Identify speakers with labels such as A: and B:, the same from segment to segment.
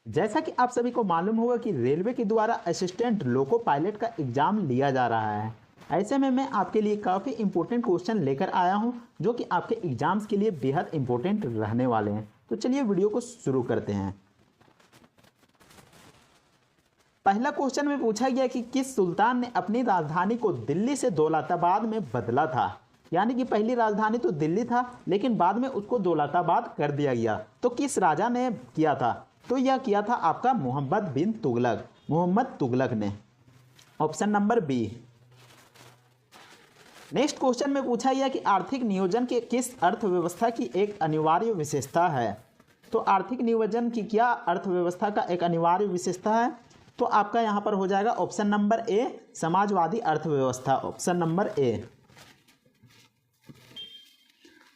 A: जैसा कि आप सभी को मालूम होगा कि रेलवे के द्वारा असिस्टेंट लोको पायलट का एग्ज़ाम लिया जा रहा है। ऐसे में मैं आपके लिए काफ़ी इंपॉर्टेंट क्वेश्चन लेकर आया हूं जो कि आपके एग्ज़ाम्स के लिए बेहद इंपॉर्टेंट रहने वाले हैं। तो चलिए वीडियो को शुरू करते हैं। पहला क्वेश्चन में पूछा गया कि किस सुल्तान ने अपनी राजधानी को दिल्ली से दौलताबाद में बदला था। यानी कि पहली राजधानी तो दिल्ली था लेकिन बाद में उसको दौलताबाद कर दिया गया। तो किस राजा ने किया था? तो यह किया था आपका मोहम्मद तुगलक ने। Option number B. Next question में पूछा गया कि आर्थिक नियोजन के किस अर्थव्यवस्था की एक अनिवार्य विशेषता है। तो आर्थिक नियोजन की क्या अर्थव्यवस्था का एक अनिवार्य विशेषता है? तो आपका यहाँ पर हो जाएगा ऑप्शन नंबर ए, समाजवादी अर्थव्यवस्था। Option number A.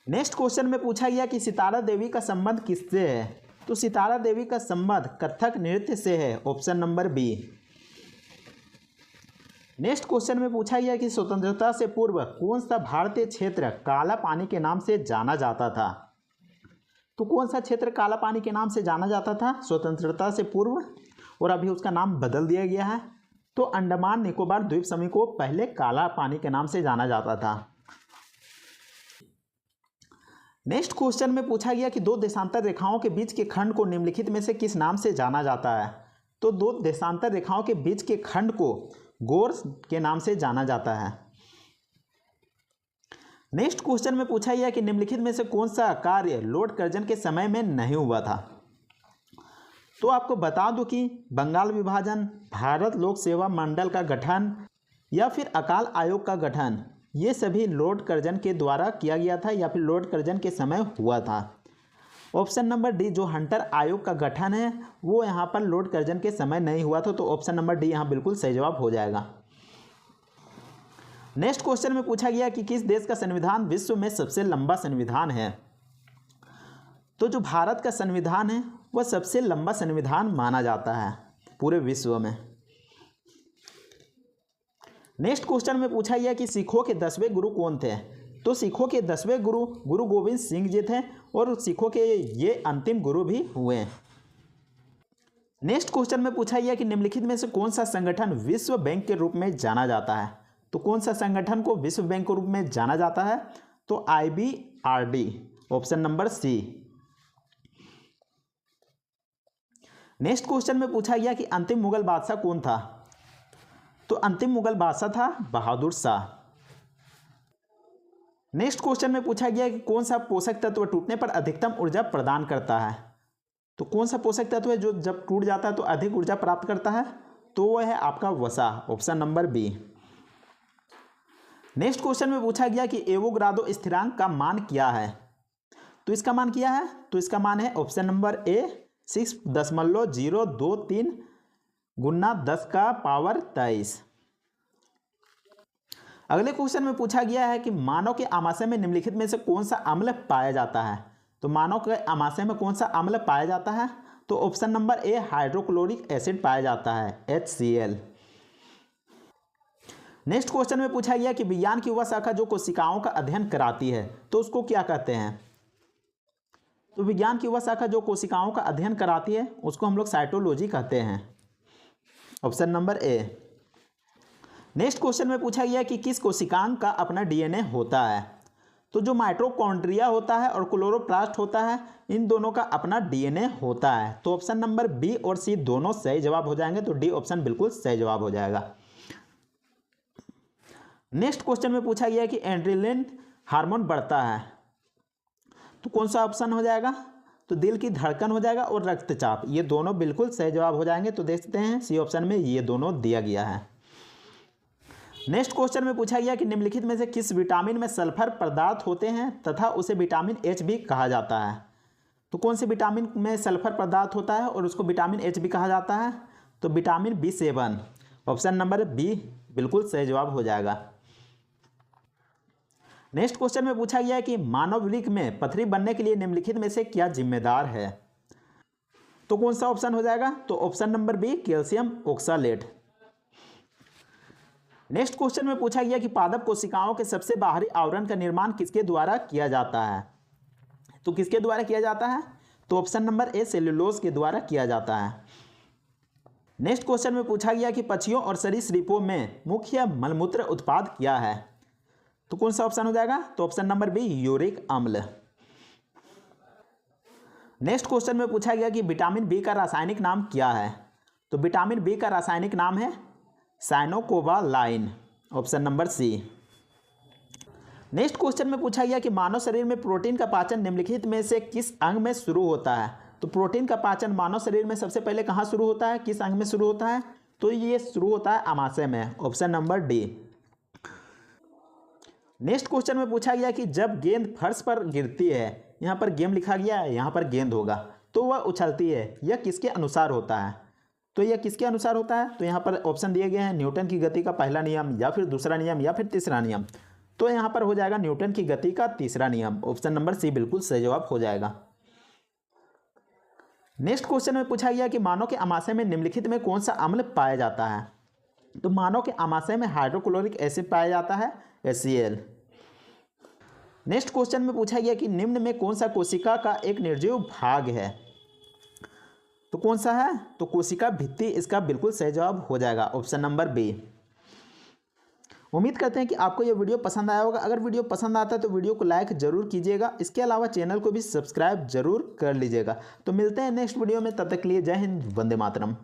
A: Next question में पूछा गया कि सितारा देवी का संबंध किससे है। तो सितारा देवी का संबंध कथक नृत्य से है। Option number B. Next question में पूछा गया कि स्वतंत्रता से पूर्व कौन सा भारतीय क्षेत्र काला पानी के नाम से जाना जाता था। तो कौन सा क्षेत्र काला पानी के नाम से जाना जाता था स्वतंत्रता से पूर्व, और अभी उसका नाम बदल दिया गया है। तो अंडमान निकोबार द्वीप समूह को पहले काला पानी के नाम से जाना जाता था। नेक्स्ट क्वेश्चन में पूछा गया कि दो देशांतर रेखाओं के बीच के खंड को निम्नलिखित में से किस नाम से जाना जाता है। तो दो देशांतर रेखाओं के बीच के खंड को गोर के नाम से जाना जाता है। नेक्स्ट क्वेश्चन में पूछा गया कि निम्नलिखित में से कौन सा कार्य लॉर्ड कर्जन के समय में नहीं हुआ था। तो आपको बता दूं कि बंगाल विभाजन, भारत लोक सेवा मंडल का गठन या फिर अकाल आयोग का गठन, ये सभी लॉर्ड कर्जन के द्वारा किया गया था या फिर लॉर्ड कर्जन के समय हुआ था। ऑप्शन नंबर डी, जो हंटर आयोग का गठन है वो यहाँ पर लॉर्ड कर्जन के समय नहीं हुआ था। तो ऑप्शन नंबर डी यहाँ बिल्कुल सही जवाब हो जाएगा। नेक्स्ट क्वेश्चन में पूछा गया कि किस देश का संविधान विश्व में सबसे लंबा संविधान है। तो जो भारत का संविधान है वह सबसे लंबा संविधान माना जाता है पूरे विश्व में। नेक्स्ट क्वेश्चन में पूछा गया कि सिखों के 10वें गुरु कौन थे। तो सिखों के 10वें गुरु गुरु गोविंद सिंह जी थे और सिखों के ये अंतिम गुरु भी हुए। नेक्स्ट क्वेश्चन में पूछा गया कि निम्नलिखित में से कौन सा संगठन विश्व बैंक के रूप में जाना जाता है। तो कौन सा संगठन को विश्व बैंक के रूप में जाना जाता है। तो IBRD। Option number C. Next question में पूछा गया कि अंतिम मुगल बादशाह कौन था। तो अंतिम मुगल बादशाह था बहादुर शाह। नेक्स्ट क्वेश्चन में पूछा गया कि कौन सा पोषक तत्व टूटने पर अधिकतम ऊर्जा प्रदान करता है। तो कौन सा पोषक तत्व है जो जब टूट जाता है तो अधिक ऊर्जा प्राप्त करता है। तो वह है आपका वसा। Option number B. Next question में पूछा गया कि एवोग्रादो स्थिरांक का मान क्या है। तो इसका मान क्या है। तो इसका मान है ऑप्शन नंबर ए 6.023 गुना 10⁻23। अगले क्वेश्चन में पूछा गया है कि मानव के आमाशय में निम्नलिखित में से कौन सा अम्ल पाया जाता है। तो मानव के आमाशय में कौन सा अम्ल पाया जाता है। तो option number A hydrochloric acid पाया जाता है HCl। नेक्स्ट क्वेश्चन में पूछा गया कि विज्ञान की वह शाखा जो कोशिकाओं का अध्ययन कराती है तो उसको क्या कहते हैं। तो विज्ञान की वह शाखा जो कोशिकाओं का अध्ययन कराती है उसको हम लोग साइटोलॉजी कहते हैं। Option number A. Next question में पूछा गया कि किस कोशिकांग का अपना DNA होता है। तो जो माइटोकॉन्ड्रिया होता है और क्लोरोप्लास्ट होता है इन दोनों का अपना DNA होता है। तो ऑप्शन नंबर बी और सी दोनों सही जवाब हो जाएंगे। तो डी ऑप्शन बिल्कुल सही जवाब हो जाएगा। नेक्स्ट क्वेश्चन में पूछा गया कि एड्रेनलिन हार्मोन बढ़ता है तो कौन सा ऑप्शन हो जाएगा। तो दिल की धड़कन हो जाएगा और रक्तचाप, ये दोनों बिल्कुल सही जवाब हो जाएंगे। तो देखते हैं सी ऑप्शन में ये दोनों दिया गया है। नेक्स्ट क्वेश्चन में पूछा गया कि निम्नलिखित में से किस विटामिन में सल्फर पदार्थ होते हैं तथा उसे विटामिन H भी कहा जाता है। तो कौन से विटामिन में सल्फर पदार्थ होता है और उसको विटामिन H भी कहा जाता है। तो vitamin B7। Option number B बिल्कुल सही जवाब हो जाएगा। नेक्स्ट क्वेश्चन में पूछा गया कि मानव वृक्क में पथरी बनने के लिए निम्नलिखित में से क्या जिम्मेदार है। तो कौन सा ऑप्शन हो जाएगा। तो option number B calcium oxalate. Next question में पूछा गया कि पादप कोशिकाओं के सबसे बाहरी आवरण का निर्माण किसके द्वारा किया जाता है। तो किसके द्वारा किया जाता है। तो ऑप्शन नंबर ए सेल्यूलोज के द्वारा किया जाता है। नेक्स्ट क्वेश्चन में पूछा गया कि पक्षियों और सरीसृपों में मुख्य मलमूत्र उत्पाद क्या है? तो कौन सा ऑप्शन हो जाएगा? तो ऑप्शन नंबर बी यूरिक अम्ल। नेक्स्ट क्वेश्चन में पूछा गया कि विटामिन बी का रासायनिक नाम क्या है? तो विटामिन बी का रासायनिक नाम है cyanocobalamin, option number C. Next question में पूछा गया कि मानव शरीर में प्रोटीन का पाचन निम्नलिखित में से किस अंग में शुरू होता है? तो प्रोटीन का पाचन मानव शरीर में सबसे पहले कहाँ शुरू होता है, किस अंग में शुरू होता है? तो ये शुरू होता है आमाशय में, option number D. Next question में पूछा गया कि जब गेंद फर्श पर गिरती है, यहाँ पर गेम लिखा गया है, यहाँ पर गेंद होगा, तो वह उछलती है, यह किसके अनुसार होता है? तो यह किसके अनुसार होता है? तो यहाँ पर ऑप्शन दिए गए हैं न्यूटन की गति का पहला नियम, या फिर दूसरा नियम, या फिर तीसरा नियम। तो यहाँ पर हो जाएगा न्यूटन की गति का तीसरा नियम, ऑप्शन नंबर सी बिल्कुल सही जवाब हो जाएगा। नेक्स्ट क्वेश्चन में पूछा गया कि मानव के आमाशय में निम्नलिखित में कौन सा अम्ल पाया जाता है? तो मानव के आमाशय में हाइड्रोक्लोरिक एसिड पाया जाता है, HCl। नेक्स्ट क्वेश्चन में पूछा गया कि निम्न में कौन सा कोशिका का एक निर्जीव भाग है? तो कौन सा है? तो कोशिका भित्ति इसका बिल्कुल सही जवाब हो जाएगा, ऑप्शन नंबर बी। उम्मीद करते हैं कि आपको यह वीडियो पसंद आया होगा। अगर वीडियो पसंद आता है तो वीडियो को लाइक जरूर कीजिएगा, इसके अलावा चैनल को भी सब्सक्राइब जरूर कर लीजिएगा। तो मिलते हैं नेक्स्ट वीडियो में, तब तक के लिए जय हिंद, वंदे मातरम।